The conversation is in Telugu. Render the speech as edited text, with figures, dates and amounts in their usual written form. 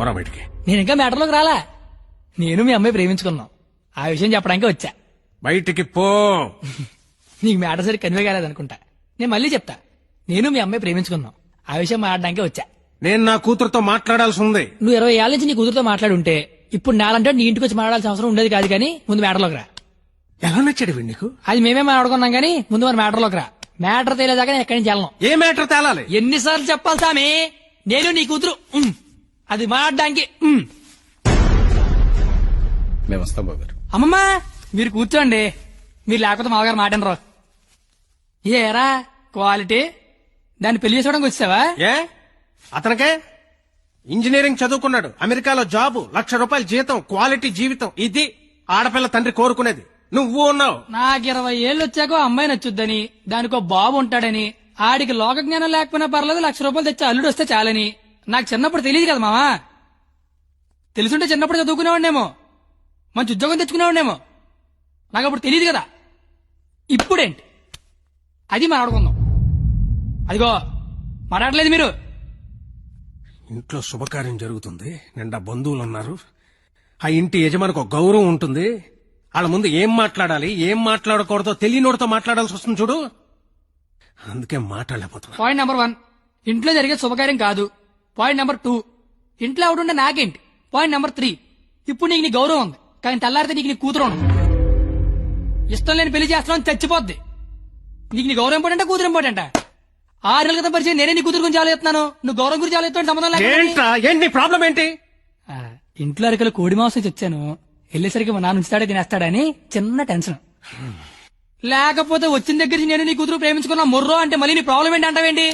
పోరా బయటికి. నేను ఇంకా మ్యాటర్లోకి రాలా. నేను మీ అమ్మాయి ప్రేమించుకున్నాం. ఆ విషయం చెప్పడానికి వచ్చా. బయటికి పో. నీకు మ్యాటర్ సరి కన్వే కాలేదనుకుంటా. నేను మళ్ళీ చెప్తా. నేను మీ అమ్మాయి ప్రేమించుకున్నాం. ఆ విషయం మాట్లాడడానికి వచ్చా. నేను నా కూతురుతో మాట్లాడాల్సి ఉంది. నువ్వు 20 ఏళ్ల నుంచి నీ కూతురుతో మాట్లాడి ఉంటే ఇప్పుడు నాలంటే నీ ఇంటికి వచ్చి మాట్లాడాల్సిన అవసరం ఉండేది కాదు. కానీ ముందు మ్యాటర్లోకి రా. ఎలా నచ్చాడు వీడు నీకు? అది మేమే మాట్లాడుకున్నాం కానీ ముందు మన మ్యాటర్లోకి రా. మ్యాటర్ తేలేదాకా నేను ఎక్కడి నుంచి వెళ్ళను. ఏ మ్యాటర్ తేలాలి? ఎన్నిసార్లు చెప్పాలి సామి? నేను నీ కూతురు అది మాట్లాడడానికి. మేము వస్తాం బాబు గారు. అమ్మమ్మ మీరు కూర్చోండి. మీరు లేకపోతే మామగారు మాటనరు. ఏరా క్వాలిటీ దాన్ని పెళ్లి చేసుకోవడానికి వచ్చావా? ఏ అతనికే ఇంజనీరింగ్ చదువుకున్నాడు, అమెరికాలో జాబు, ₹1,00,000 జీతం, క్వాలిటీ జీవితం. ఇది ఆడపిల్ల తండ్రి కోరుకునేది. నువ్వు ఉన్నావు. నాకు 20 ఏళ్ళు వచ్చాకో అమ్మాయి నచ్చుద్దని, దానికో బాబు ఉంటాడని, ఆడికి లోక జ్ఞానం లేకపోయినా పర్లేదు ₹1,00,000 తెచ్చి అల్లుడు వస్తే చాలని నాకు చిన్నప్పుడు తెలియదు కదా మావా. తెలుసుంటే చిన్నప్పుడు చదువుకునేవాడినేమో, మంచి ఉద్యోగం తెచ్చుకునేవాడినేమో. నాకు అప్పుడు తెలియదు కదా. ఇప్పుడేంటి అది మాట్లాడుకుందాం. అదిగో మాట్లాడలేదు మీరు. ఇంట్లో శుభకార్యం జరుగుతుంది, నిండా బంధువులు ఉన్నారు. ఆ ఇంటి యజమానికి ఒక గౌరవం ఉంటుంది. వాళ్ళ ముందు ఏం మాట్లాడాలి ఏం మాట్లాడకూడదో తెలియనోడితో మాట్లాడాల్సి వస్తుంది చూడు. అందుకే మాట్లాడలేకపోతున్నా. పాయింట్ నెంబర్ 1 ఇంట్లో జరిగే శుభకార్యం కాదు. పాయింట్ నెంబర్ 2 ఇంట్లో ఎవడుండే నాకేంటి. పాయింట్ నెంబర్ 3 ఇప్పుడు నీకు నీ గౌరవం ఉంది, కానీ తెల్లారితే నీకు నీ కూతురు ఉండదు. ఇష్టం లేని పెళ్లి చేస్తున్నావు చచ్చిపోద్ది. నీకు నీ గౌరవం ఇంపార్టెంటా కూతురు ఇంపార్టెంటా? 6 నెలల క్రితం పరిచయం నేనే నీ కూతురు గురించి ఆలోచిస్తున్నాను. నువ్వు గౌరవం గురించి ఆలోచిస్తాను సంబంధం ఏంటి ప్రాబ్లం ఏంటి? ఇంట్లో అరకలు కోడి మాంసం తెచ్చాను, వెళ్ళేసరికి మా నాన్న ఉంచుతాడే తినేస్తాడని చిన్న టెన్షన్. లేకపోతే వచ్చిన దగ్గర నుంచి నేను నీ కూతురు ప్రేమించుకున్నా మొర్రో అంటే మళ్ళీ నీ ప్రాబ్లం ఏంటి అంటావేంటి?